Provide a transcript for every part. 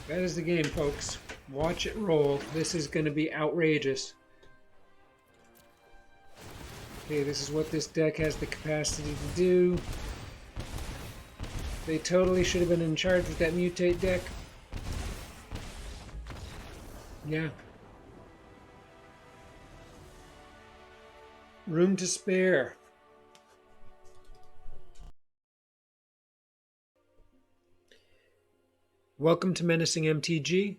That is the game, folks. Watch it roll. This is going to be outrageous. Okay, this is what this deck has the capacity to do. They totally should have been in charge with that mutate deck. Yeah. Room to spare. Welcome to Menacing MTG.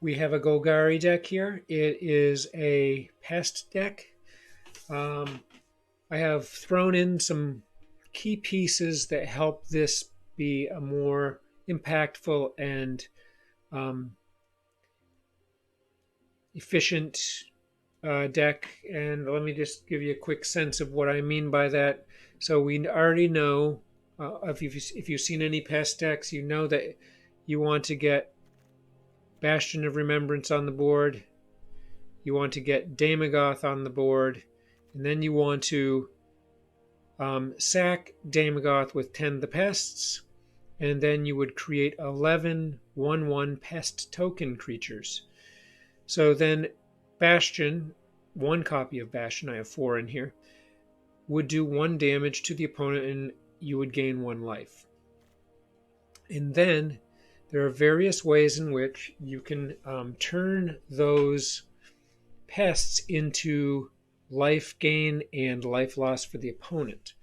We have a Golgari deck here. It is a pest deck. I have thrown in some key pieces that help this be a more impactful and efficient deck. And let me just give you a quick sense of what I mean by that. So we already know, if you've seen any pest decks, you know that you want to get Bastion of Remembrance on the board. You want to get Daemogoth on the board. And then you want to sack Daemogoth with Tend the Pests. And then you would create 11 1/1 pest token creatures. So then Bastion, one copy of Bastion, I have 4 in here, would do 1 damage to the opponent and you would gain 1 life. And then there are various ways in which you can turn those pests into life gain and life loss for the opponent.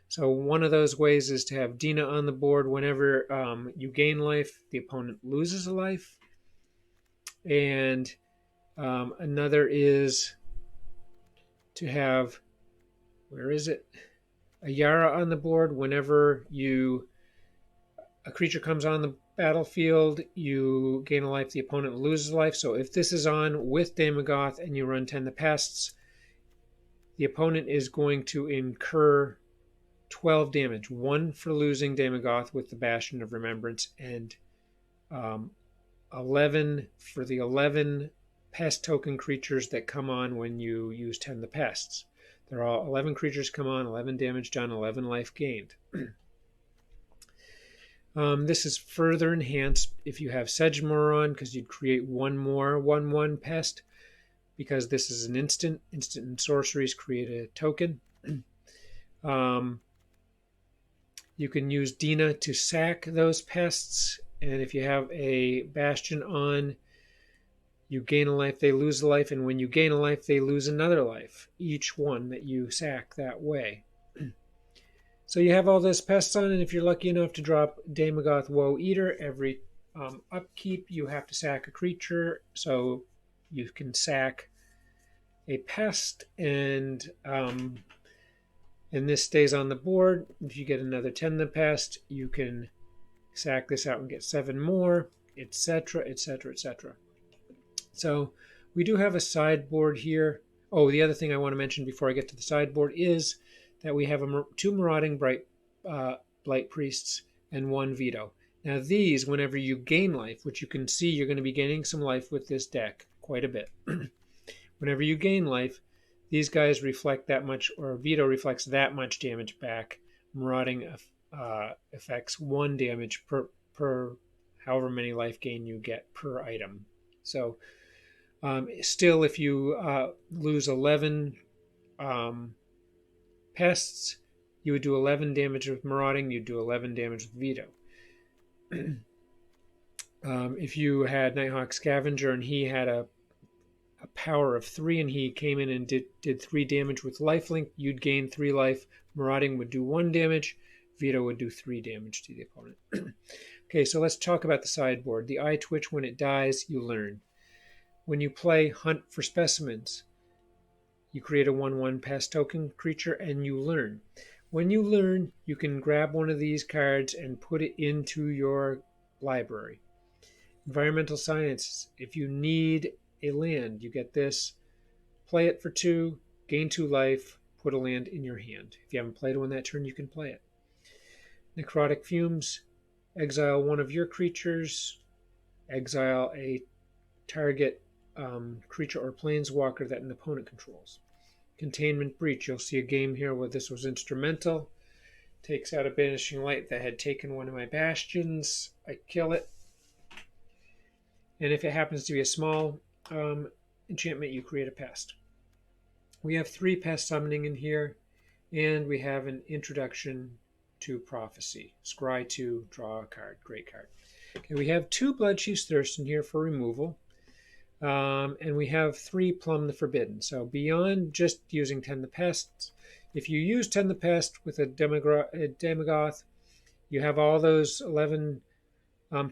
So one of those ways is to have Dina on the board. Whenever you gain life, the opponent loses a life. And another is to have, where is it? A Yara on the board. Whenever a creature comes on the battlefield, you gain a life, the opponent loses life. So if this is on with Daemogoth and you run Tend the Pests, the opponent is going to incur 12 damage, 1 for losing Daemogoth with the Bastion of Remembrance, and 11 for the 11 pest token creatures that come on when you use Tend the Pests. There are 11 creatures come on, 11 damage done, 11 life gained. This is further enhanced if you have Sedgemoor on, because you'd create 1 more 1/1 pest, because this is an instant. Instant and sorceries create a token. You can use Dina to sack those pests, and if you have a Bastion on, you gain a life, they lose a life, and when you gain a life, they lose another life, each one that you sack that way. So you have all this pests on, and if you're lucky enough to drop Daemogoth Woe Eater, every upkeep you have to sack a creature, so you can sack a pest, and this stays on the board. If you get another Tend the Pest, you can sack this out and get 7 more, etc., etc., etc. So we do have a sideboard here. Oh, the other thing I want to mention before I get to the sideboard is that we have 2 Marauding Blight Priests and 1 Veto. Now these, whenever you gain life, which you can see you're going to be gaining some life with this deck, quite a bit. Whenever you gain life, these guys reflect that much, or Veto reflects that much damage back. Marauding affects 1 damage per however many life gain you get per item. So still, if you lose 11 pests, you would do 11 damage with Marauding, you'd do 11 damage with Veto. If you had Nighthawk Scavenger and he had a power of 3 and he came in and did 3 damage with Lifelink, you'd gain 3 life. Marauding would do 1 damage, Veto would do 3 damage to the opponent. Okay, so let's talk about the sideboard. The eye twitch when it dies, you learn. When you play Hunt for Specimens, you create a 1/1 pest token creature and you learn. When you learn, you can grab one of these cards and put it into your library. Environmental Science, if you need a land, you get this, play it for 2, gain 2 life, put a land in your hand. If you haven't played one that turn, you can play it. Necrotic Fumes, exile one of your creatures, exile a target creature or planeswalker that an opponent controls. Containment Breach, you'll see a game here where this was instrumental. Takes out a Banishing Light that had taken one of my Bastions. I kill it. And if it happens to be a small enchantment, you create a pest. We have 3 pest summoning in here, and we have an introduction to prophecy. Scry 2, draw a card. Great card. Okay, we have 2 Bloodchief's Thirst in here for removal. And we have 3 Plumb the Forbidden. So beyond just using Tend the Pests, if you use Tend the Pest with a Demagoth, you have all those 11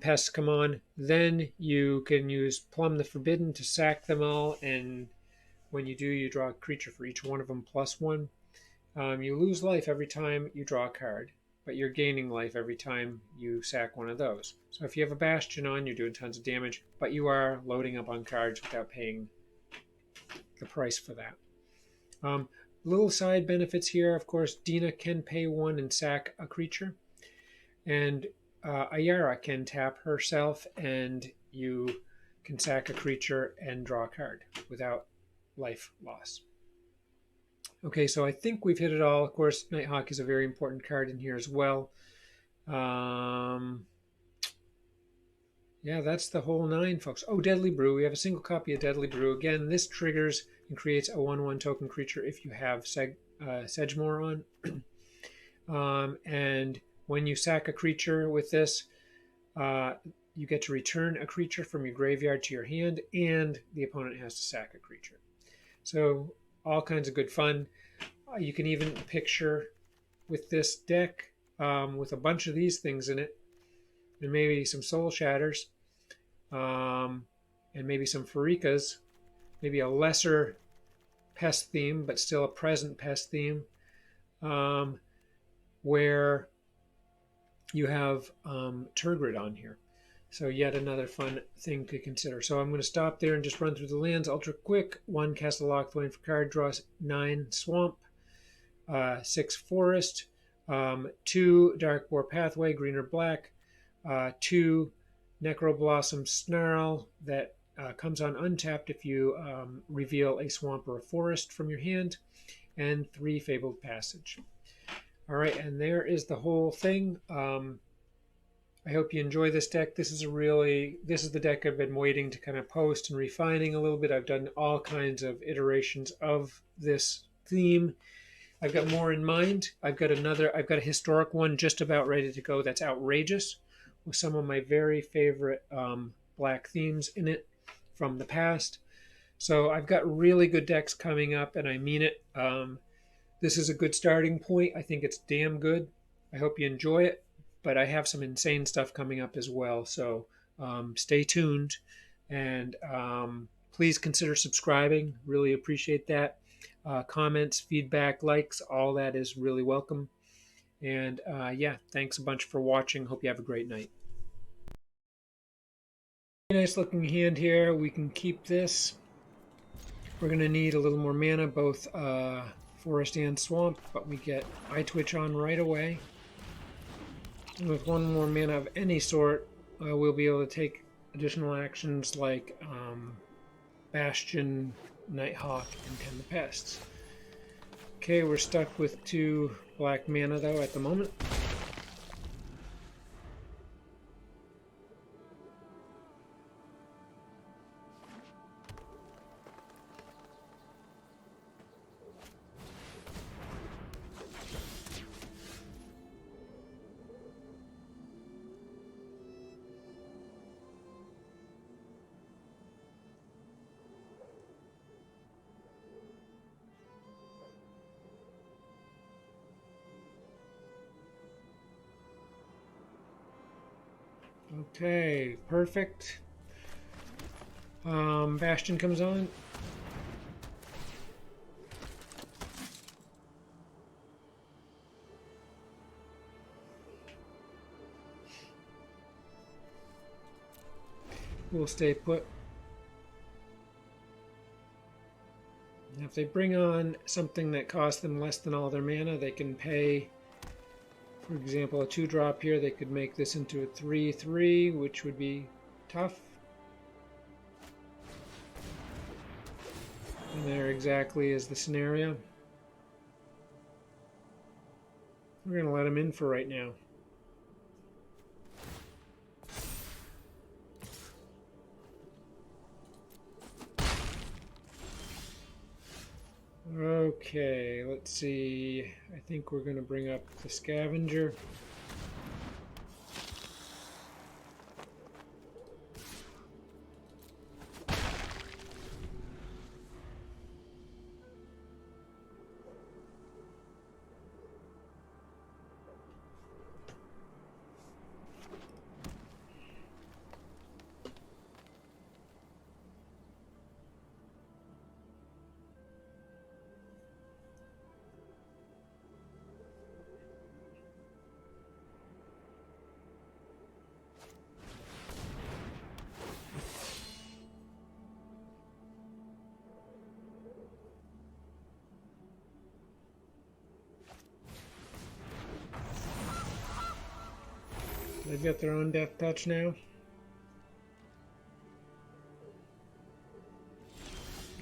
pests come on. Then you can use Plumb the Forbidden to sack them all, and when you do, you draw a creature for each one of them +1. You lose life every time you draw a card, but you're gaining life every time you sack one of those. So if you have a Bastion on, you're doing tons of damage, but you are loading up on cards without paying the price for that. Little side benefits here, of course, Dina can pay 1 and sack a creature, and Ayara can tap herself, and you can sack a creature and draw a card without life loss. Okay, so I think we've hit it all. Of course, Nighthawk is a very important card in here as well. Yeah, that's the whole 9, folks. Oh, Deadly Brew. We have a single copy of Deadly Brew. Again, this triggers and creates a 1/1 token creature if you have Sedgemoor on. And when you sack a creature with this, you get to return a creature from your graveyard to your hand, and the opponent has to sack a creature. So all kinds of good fun. You can even picture with this deck with a bunch of these things in it, and maybe some Soul Shatters, and maybe some Farikas, maybe a lesser pest theme, but still a present pest theme, where you have Turgid on here. So yet another fun thing to consider. So I'm going to stop there and just run through the lands ultra quick. 1 Castle Lochthwain for card draws, 9 Swamp, 6 Forest, 2 Darkboar Pathway, green or black, 2 Necroblossom Snarl that comes on untapped if you reveal a swamp or a forest from your hand, and 3 Fabled Passage. All right, and there is the whole thing. I hope you enjoy this deck. This is the deck I've been waiting to kind of post and refining a little bit. I've done all kinds of iterations of this theme. I've got more in mind. I've got a historic one just about ready to go that's outrageous, with some of my very favorite black themes in it from the past. So I've got really good decks coming up, and I mean it. This is a good starting point. I think it's damn good. I hope you enjoy it, but I have some insane stuff coming up as well. So stay tuned, and please consider subscribing. Really appreciate that. Comments, feedback, likes, all that is really welcome. And yeah, thanks a bunch for watching. Hope you have a great night. Nice looking hand here. We can keep this. We're going to need a little more mana, both Forest and Swamp, but we get Eye Twitch on right away. And with 1 more mana of any sort, we'll be able to take additional actions like Bastion, Nighthawk, and Tend the Pests. Okay, we're stuck with 2 black mana though at the moment. Okay, perfect. Bastion comes on. We'll stay put. And if they bring on something that costs them less than all their mana, they can pay, for example, a 2-drop here. They could make this into a 3/3, which would be tough. And there exactly is the scenario. We're going to let them in for right now. Okay, let's see. I think we're going to bring up the scavenger. They've got their own death touch now.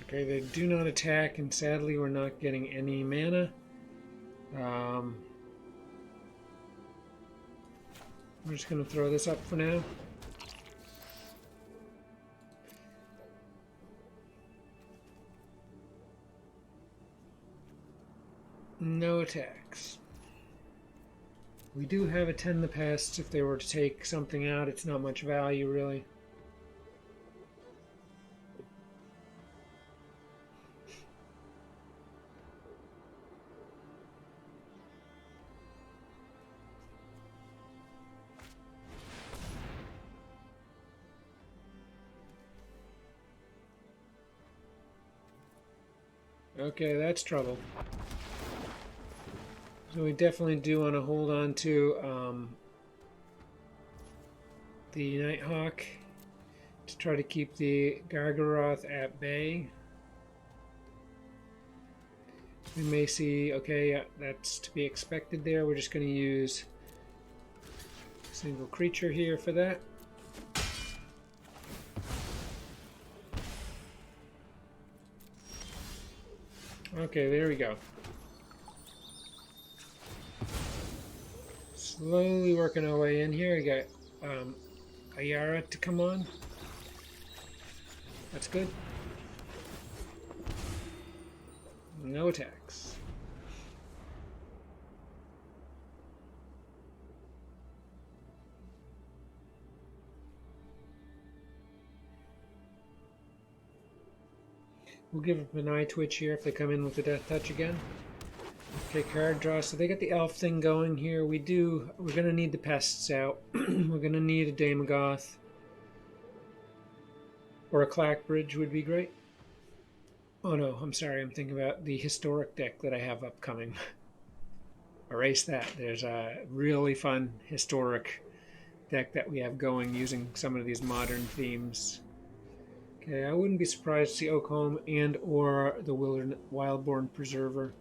Okay, they do not attack, and sadly we're not getting any mana. We're just going to throw this up for now. No attacks. We do have Attend the Pests. If they were to take something out, it's not much value, really. Okay, that's trouble. So we definitely do want to hold on to the Nighthawk to try to keep the Gargaroth at bay. We may see, okay, yeah, that's to be expected there. We're just going to use a single creature here for that. Okay, there we go. Slowly working our way in here. We got Ayara to come on. That's good. No attacks. We'll give them an eye twitch here if they come in with the death touch again. Okay, card draw. So they got the elf thing going here. We're going to need the pests out. We're going to need a Daemogoth. Or a Clackbridge would be great. Oh no, I'm sorry. I'm thinking about the historic deck that I have upcoming. Erase that. There's a really fun historic deck that we have going using some of these modern themes. Okay, I wouldn't be surprised to see Oakholm and or the Wildborn Preserver.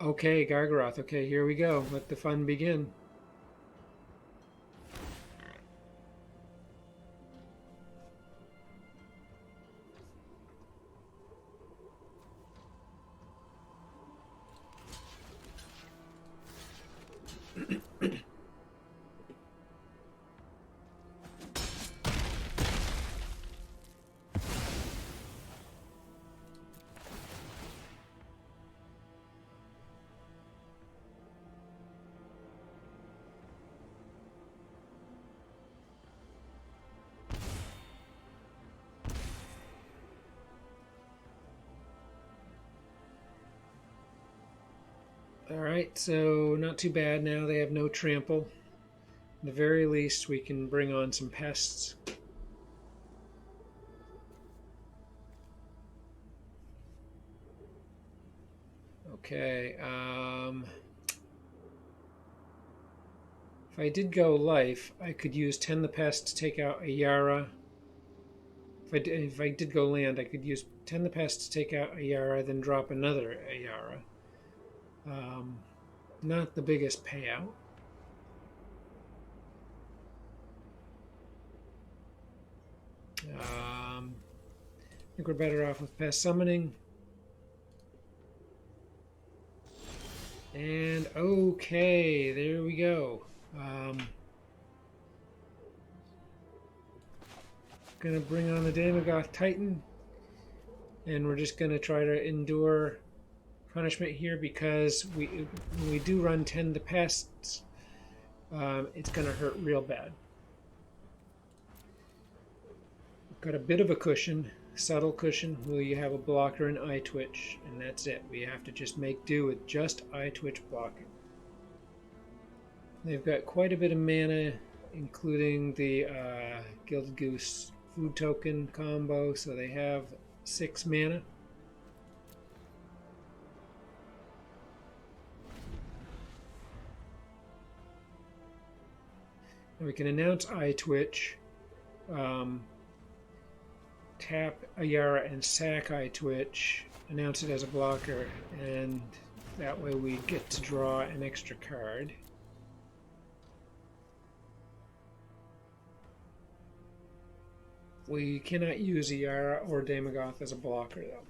Okay, Gargaroth. Okay, here we go. Let the fun begin. Alright, so not too bad now. They have no trample. At the very least, we can bring on some pests. Okay, if I did go life, I could use Tend the Pest to take out Ayara. If I did go land, I could use Tend the Pest to take out Ayara, then drop another Ayara. Not the biggest payout. I think we're better off with Pest Summoning. And okay, there we go. Gonna bring on the Daemogoth Titan, and we're just gonna try to endure punishment here because when we do run Tend the Pests, it's gonna hurt real bad. We've got a bit of a cushion, subtle cushion, where you have a blocker and eye twitch, and that's it. We have to just make do with just eye twitch blocking. They've got quite a bit of mana, including the Gilded Goose food token combo, so they have 6 mana. And we can announce eye twitch, tap Ayara and sack eye twitch, announce it as a blocker, and that way we get to draw an extra card. We cannot use Ayara or Daemogoth as a blocker, though.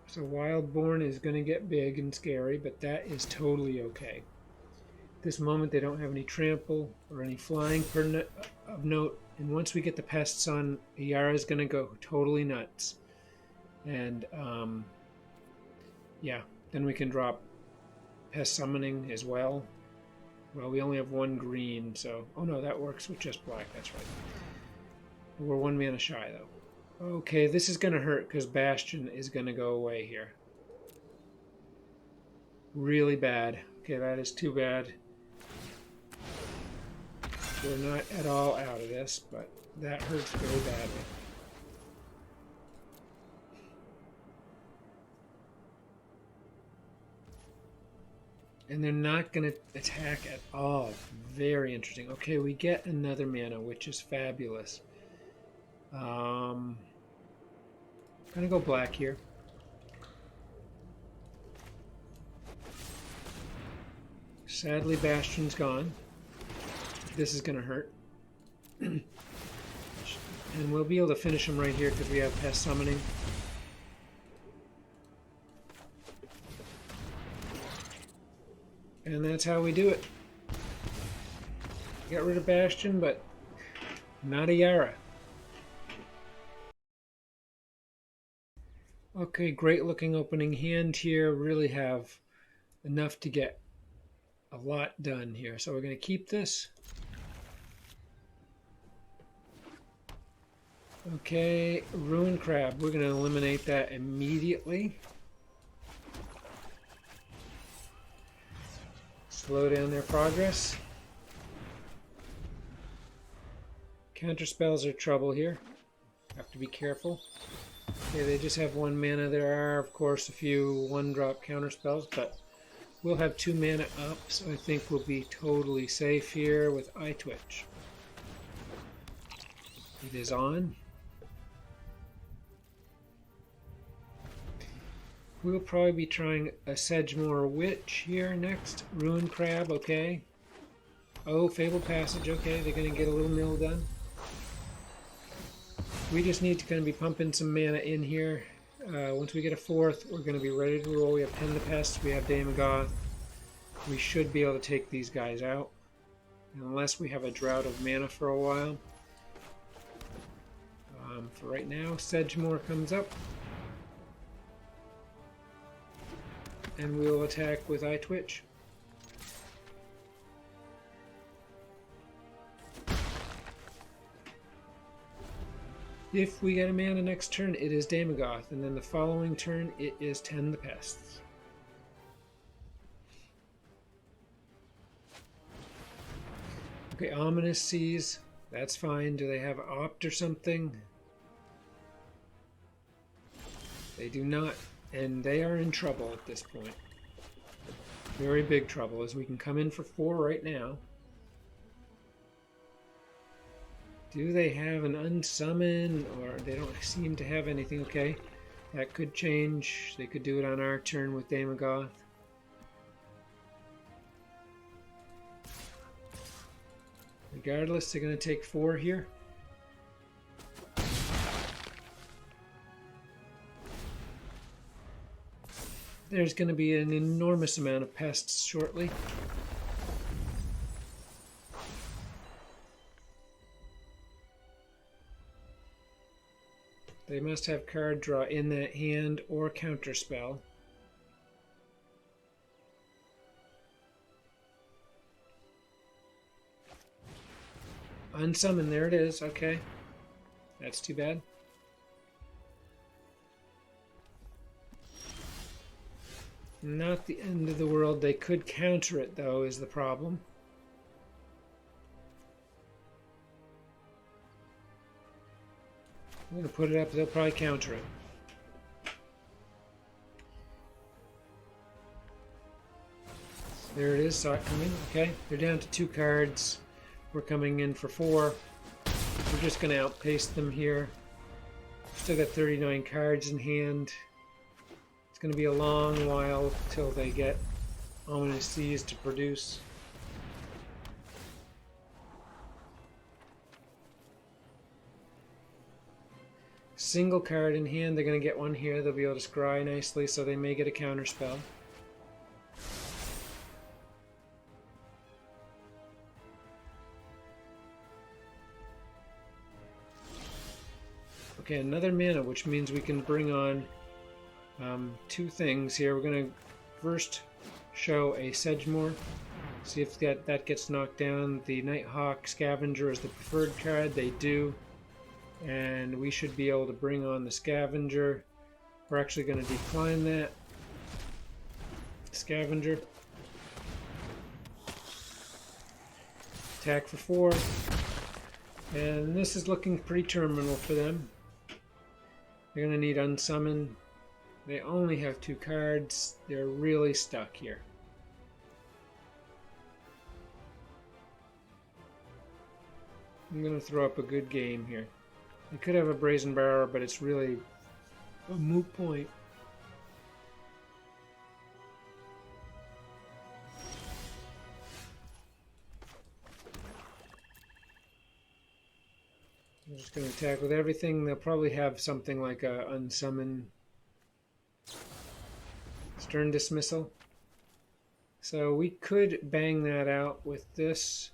So Wildborn is going to get big and scary, but that is totally okay. At this moment, they don't have any trample or any flying of note, and once we get the pests on, Ayara is going to go totally nuts. And yeah, then we can drop Pest Summoning as well. Well, we only have 1 green, so... Oh no, that works with just black, that's right. We're 1 mana shy, though. Okay, this is going to hurt because Bastion is going to go away here. Really bad. Okay, that is too bad. We're not at all out of this, but that hurts very badly. And they're not going to attack at all. Very interesting. Okay, we get another mana, which is fabulous. Gonna go black here. Sadly, Bastion's gone. This is gonna hurt. And we'll be able to finish him right here because we have Pest Summoning. And that's how we do it. Get rid of Bastion, but not Ayara. Okay, great looking opening hand here. Really have enough to get a lot done here. So we're going to keep this. Okay, Ruined Crab. We're going to eliminate that immediately. Slow down their progress. Counter spells are trouble here. Have to be careful. Okay, they just have 1 mana. There are, of course, a few 1-drop counter spells, but we'll have 2 mana up, so I think we'll be totally safe here with Eye Twitch. It is on. We'll probably be trying a Sedgemoor Witch here next. Ruined Crab, okay. Oh, Fabled Passage, okay. They're going to get a little mill done. We just need to kind of be pumping some mana in here. Once we get a 4th, we're going to be ready to roll. We have Tend the Pests, we have Daemogoth. We should be able to take these guys out. Unless we have a drought of mana for a while. For right now, Sedgemoor comes up. And we'll attack with Eye Twitch. If we get a mana next turn, it is Daemogoth, and then the following turn, it is Tend the Pests. Okay, Ominous Seas, that's fine. Do they have Opt or something? They do not. And they are in trouble at this point. Very big trouble, as we can come in for 4 right now. Do they have an unsummon, or they don't seem to have anything? Okay, that could change. They could do it on our turn with Daemogoth. Regardless, they're going to take 4 here. There's going to be an enormous amount of pests shortly. They must have card draw in that hand or counterspell. Unsummon, there it is. Okay. That's too bad. Not the end of the world. They could counter it, though, is the problem. I'm going to put it up. They'll probably counter it. There it is. Saw it coming. Okay. They're down to 2 cards. We're coming in for 4. We're just going to outpace them here. Still got 39 cards in hand. It's going to be a long while till they get Ominous Seas to produce. Single card in hand, they're going to get one here. They'll be able to scry nicely, so they may get a counterspell. Okay, another mana, which means we can bring on 2 things here. We're going to first show a Sedgemoor. See if that gets knocked down. The Nighthawk Scavenger is the preferred card. They do. And we should be able to bring on the Scavenger. We're actually going to decline that Scavenger. Attack for 4. And this is looking pretty terminal for them. They're going to need Unsummon. They only have 2 cards. They're really stuck here. I'm going to throw up a good game here. They could have a Brazen Barrow, but it's really a moot point. I'm just going to attack with everything. They'll probably have something like a Unsummon Stern Dismissal. So we could bang that out with this.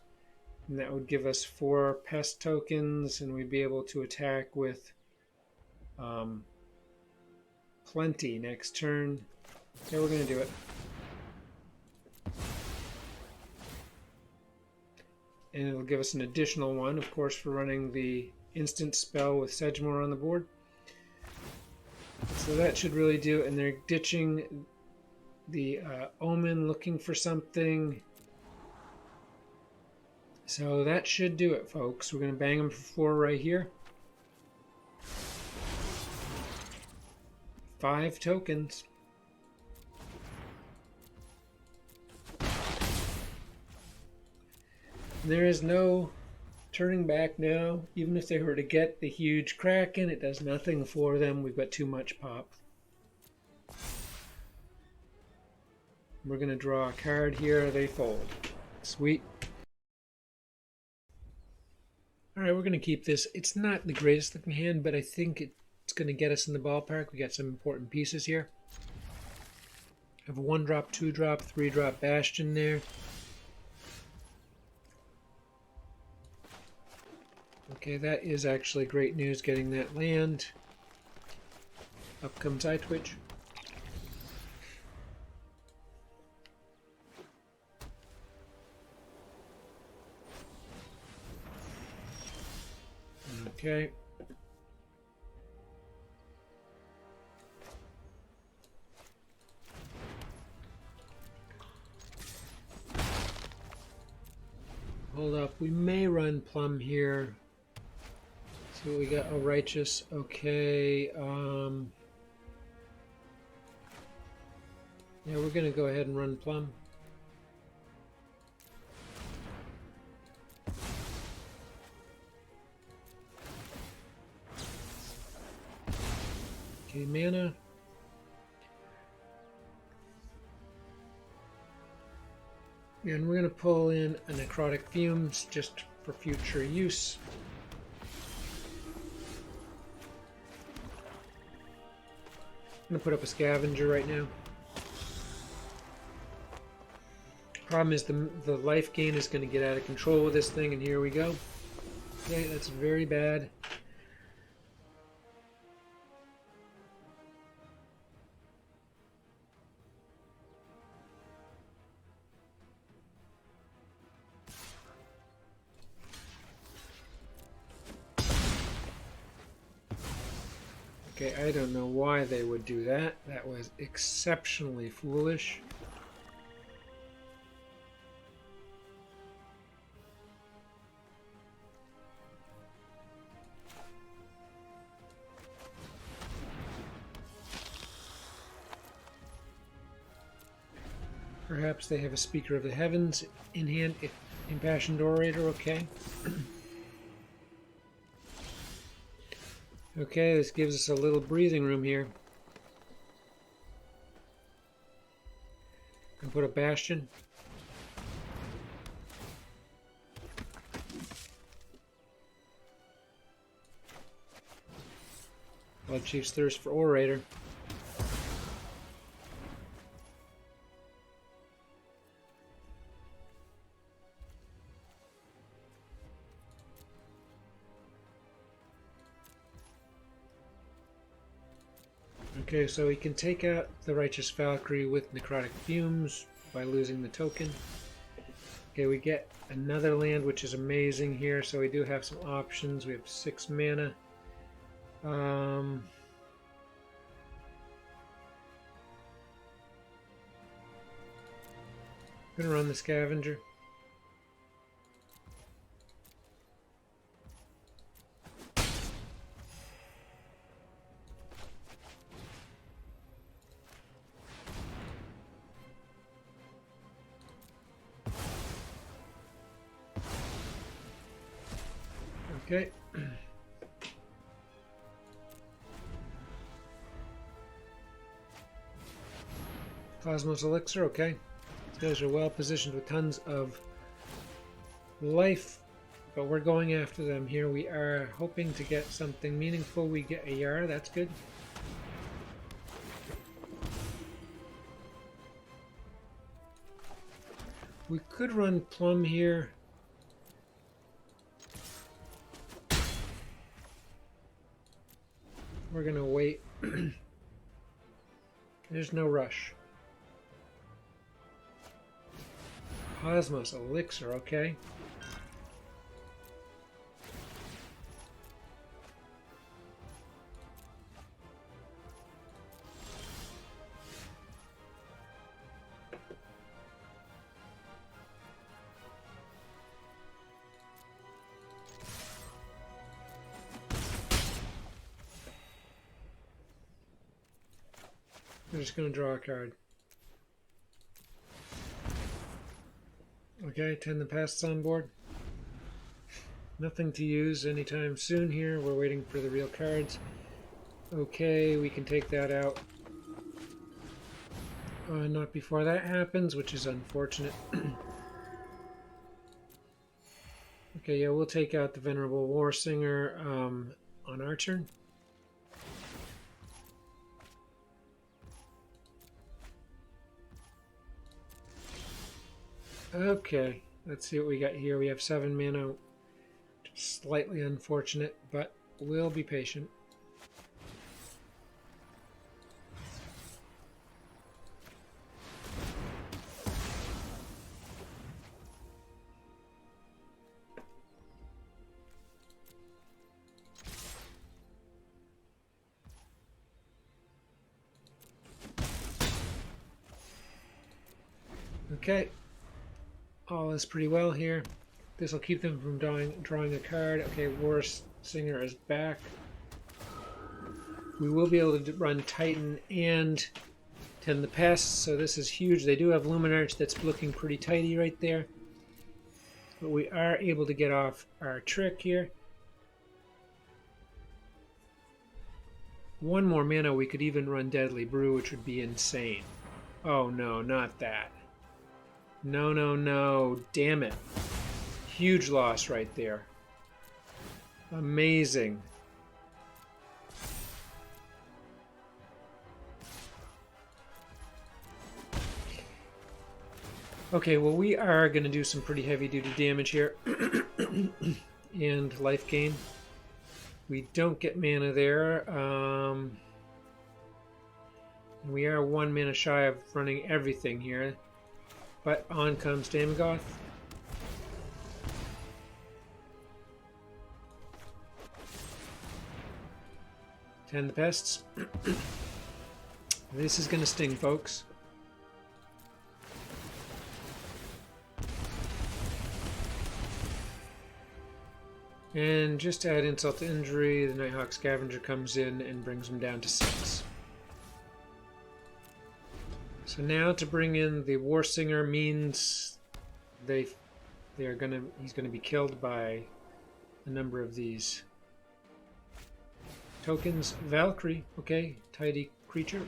And that would give us 4 pest tokens, and we'd be able to attack with plenty next turn. Okay, we're going to do it. And it'll give us an additional 1, of course, for running the instant spell with Sedgemoor on the board. So that should really do it. And they're ditching the Omen, looking for something. So that should do it, folks. We're going to bang them for 4 right here. 5 tokens. There is no turning back now. Even if they were to get the huge Kraken, it does nothing for them. We've got too much pop. We're going to draw a card here. They fold. Sweet. Alright, we're going to keep this. It's not the greatest looking hand, but I think it's going to get us in the ballpark. We got some important pieces here. I have a 1-drop, 2-drop, 3-drop Bastion there. Okay, that is actually great news, getting that land. Up comes iTwitch. Okay. Hold up, we may run Plum here. So we got a Righteous, okay. Yeah, we're gonna go ahead and run Plum. Okay, mana. And we're going to pull in a Necrotic Fumes just for future use. I'm going to put up a Scavenger right now. Problem is the life gain is going to get out of control with this thing, and here we go. Okay, that's very bad. Okay, I don't know why they would do that. That was exceptionally foolish. Perhaps they have a Speaker of the Heavens in hand. Impassioned Orator, okay. Okay, this gives us a little breathing room here. And put a Bastion. Blood Chief's Thirst for Orator. Okay, so we can take out the Righteous Valkyrie with Necrotic Fumes by losing the token. Okay, we get another land, which is amazing here, so we do have some options. We have 6 mana. I'm gonna run the Scavenger. Okay. Cosmos Elixir, okay. These guys are well positioned with tons of life, but we're going after them here. We are hoping to get something meaningful. We get a Yar, that's good. We could run Plum here. We're gonna wait. There's no rush. Cosmos Elixir, okay. We're just going to draw a card. Okay, 10 the Pests on board. Nothing to use anytime soon here. We're waiting for the real cards. Okay, we can take that out. Not before that happens, which is unfortunate. Okay, yeah, we'll take out the Venerable Warsinger on our turn. Okay, let's see what we got here. We have 7 mana. Slightly unfortunate, but we'll be patient. Okay. All is pretty well here. This will keep them from drawing a card. Okay, Warsinger is back. We will be able to run Titan and Tend the Pests, so this is huge. They do have Luminarch that's looking pretty tidy right there. But we are able to get off our trick here. 1 more mana, we could even run Deadly Brew, which would be insane. Oh no, not that. No, no, no. Damn it. Huge loss right there. Amazing. Okay, well, we are going to do some pretty heavy-duty damage here. And life gain. We don't get mana there. We are 1 mana shy of running everything here. But on comes Damogoth. 10 the pests. This is going to sting, folks. And just to add insult to injury, the Nighthawk Scavenger comes in and brings them down to 6. So now to bring in the War Singer means he's gonna be killed by a number of these tokens. Valkyrie, okay, tidy creature.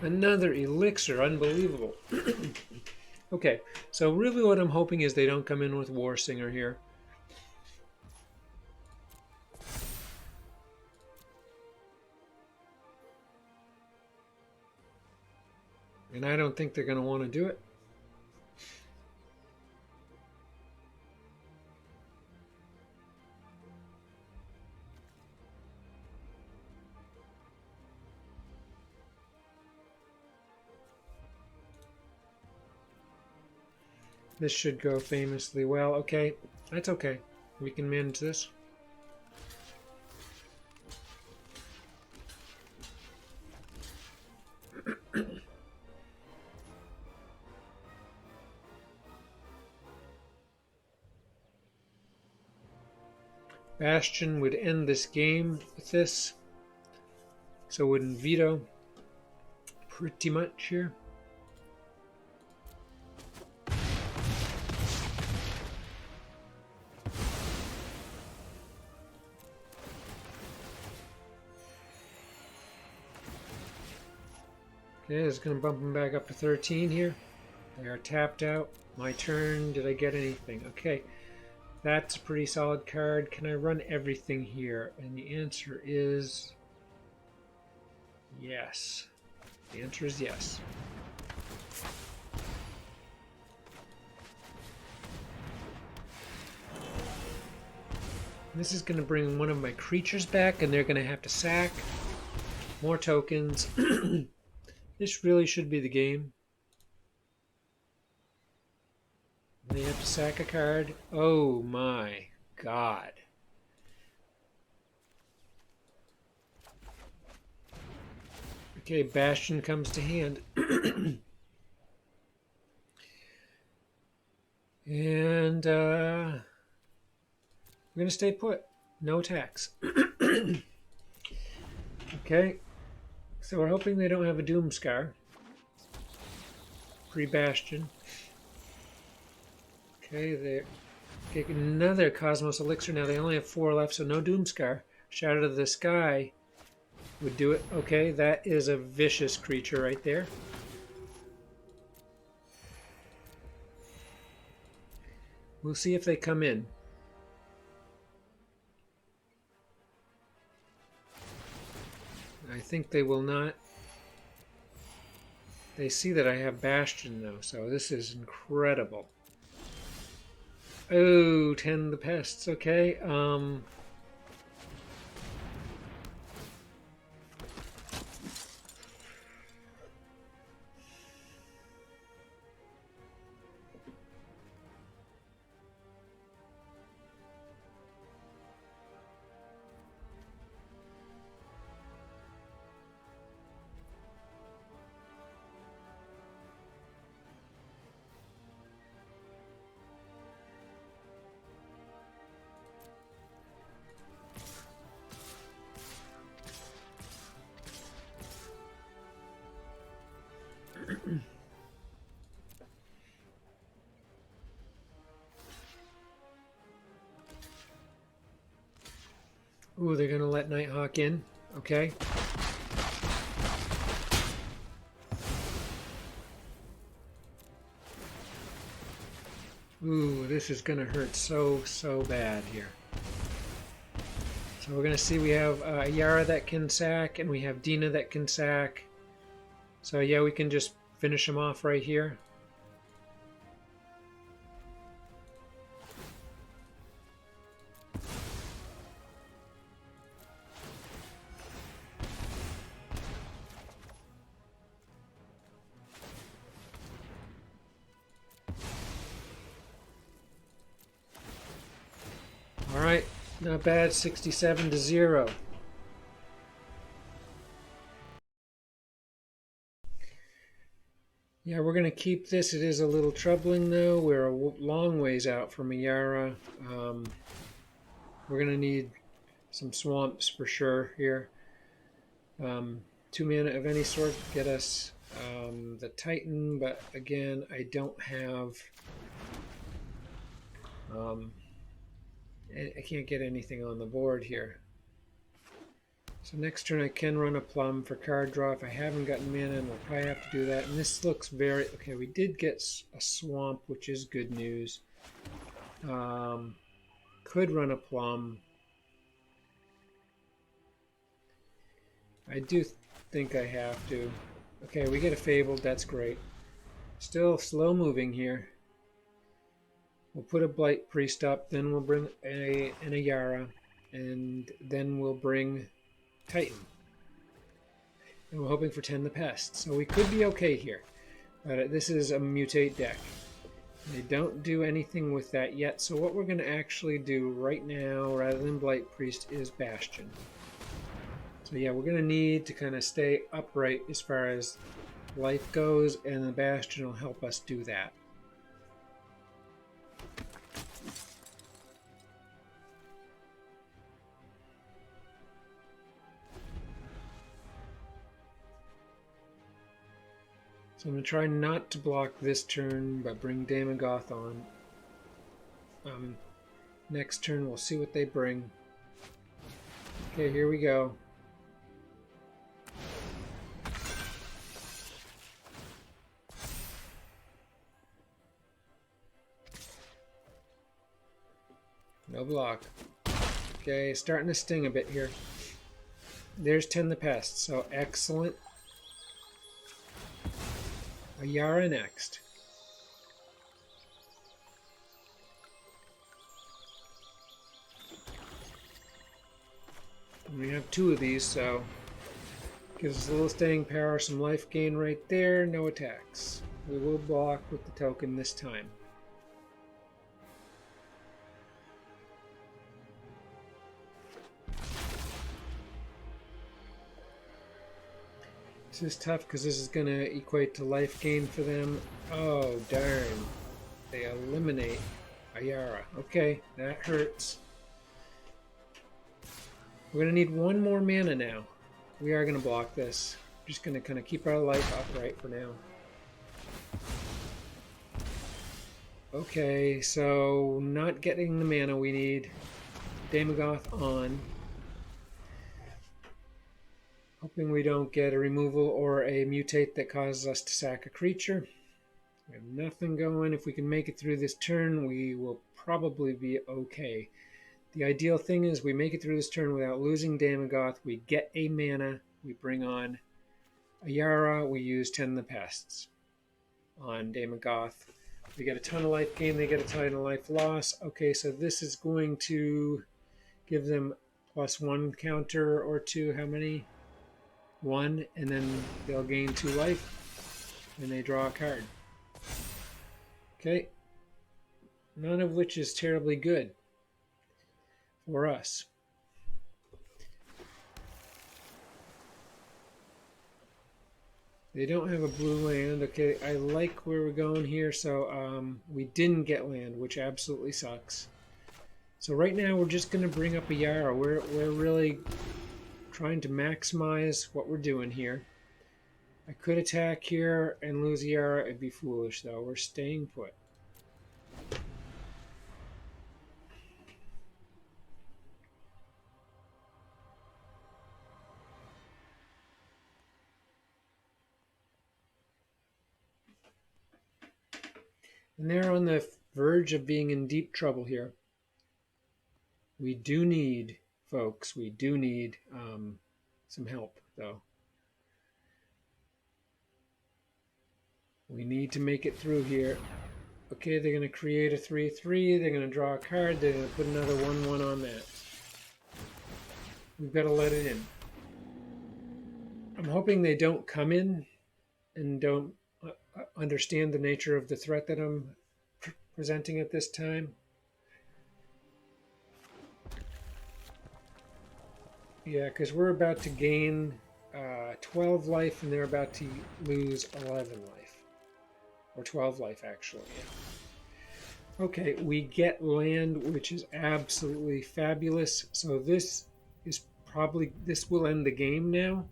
Another elixir, unbelievable. Okay, so really what I'm hoping is they don't come in with War Singer here. And I don't think they're going to want to do it. This should go famously well. Okay, that's okay. We can manage this. Bastion would end this game with this. So wouldn't veto pretty much here. Okay, it's going to bump them back up to 13 here. They are tapped out. My turn. Did I get anything? Okay, that's a pretty solid card. Can I run everything here? And the answer is yes. The answer is yes. This is going to bring one of my creatures back, and they're going to have to sack more tokens. This really should be the game. They have to sack a card. Oh my god. Okay, Bastion comes to hand. And we're going to stay put. No attacks. Okay. So we're hoping they don't have a Doomscar. Pre-Bastion. Okay, they get another Cosmos Elixir. Now they only have 4 left, so no Doomscar. Shadow of the Sky would do it. Okay, that is a vicious creature right there. We'll see if they come in. I think they will not. They see that I have Bastion though, so this is incredible. Oh, 10 the Pests, okay. Ooh, they're going to let Nighthawk in. Okay. Ooh, this is going to hurt so bad here. So we're going to see we have Yara that can sack, and we have Dina that can sack. So yeah, we can just finish him off right here. Not bad, 67 to 0. Yeah, we're going to keep this. It is a little troubling, though. We're a long ways out from a Yara. We're going to need some swamps for sure here. 2 mana of any sort get us the Titan, but again, I don't have... I can't get anything on the board here. So next turn I can run a plum for card draw. If I haven't gotten mana, and we'll probably have to do that. And this looks very... Okay, we did get a swamp, which is good news. Could run a plum. I do think I have to. Okay, we get a Fabled. That's great. Still slow moving here. We'll put a Blight Priest up, then we'll bring a Yara, and then we'll bring Titan. And we're hoping for 10 the Pests. So we could be okay here. But this is a mutate deck. They don't do anything with that yet, so what we're going to actually do right now, rather than Blight Priest, is Bastion. So yeah, we're going to need to kind of stay upright as far as life goes, and the Bastion will help us do that. So I'm going to try not to block this turn, but bring Daemogoth on. Next turn we'll see what they bring. Okay, here we go. No block. Okay, starting to sting a bit here. There's 10 the Pest, so excellent. A Yara next. We have 2 of these, so gives us a little staying power, some life gain right there, no attacks. We will block with the token this time. This is tough because this is going to equate to life gain for them. Oh, darn. They eliminate Ayara. Okay, that hurts. We're going to need 1 more mana now. We are going to block this. Just going to kind of keep our life upright for now. Okay, so not getting the mana we need. Daemogoth on. Hoping we don't get a removal or a mutate that causes us to sack a creature. We have nothing going. If we can make it through this turn, we will probably be okay. The ideal thing is we make it through this turn without losing Daemogoth. We get a mana. We bring on Ayara. We use 10 the Pests on Daemogoth. We get a ton of life gain. They get a ton of life loss. Okay, so this is going to give them +1 counter or 2. How many? 1, and then they'll gain 2 life when they draw a card. Okay, none of which is terribly good for us. They don't have a blue land. Okay, I like where we're going here, so we didn't get land, which absolutely sucks. So right now we're just going to bring up a Yara. We're really trying to maximize what we're doing here. I could attack here and lose Yara. It'd be foolish, though. We're staying put. And they're on the verge of being in deep trouble here. We do need, folks, we do need some help, though. We need to make it through here. Okay, they're going to create a 3/3. They're going to draw a card. They're going to put another 1/1 on that. We've got to let it in. I'm hoping they don't come in and don't understand the nature of the threat that I'm presenting at this time. Yeah, because we're about to gain 12 life and they're about to lose 11 life. Or 12 life, actually. Yeah. Okay, we get land, which is absolutely fabulous. So this is probably, this will end the game now.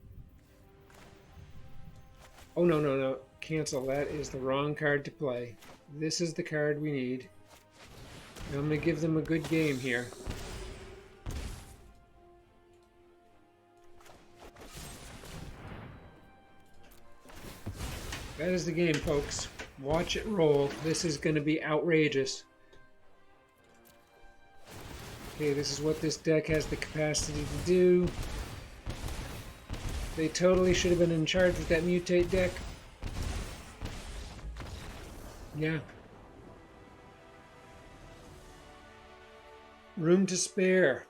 Oh, no, no, no. Cancel. That is the wrong card to play. This is the card we need. And I'm going to give them a good game here. That is the game, folks. Watch it roll. This is going to be outrageous. Okay, this is what this deck has the capacity to do. They totally should have been in charge with that mutate deck. Yeah. Room to spare.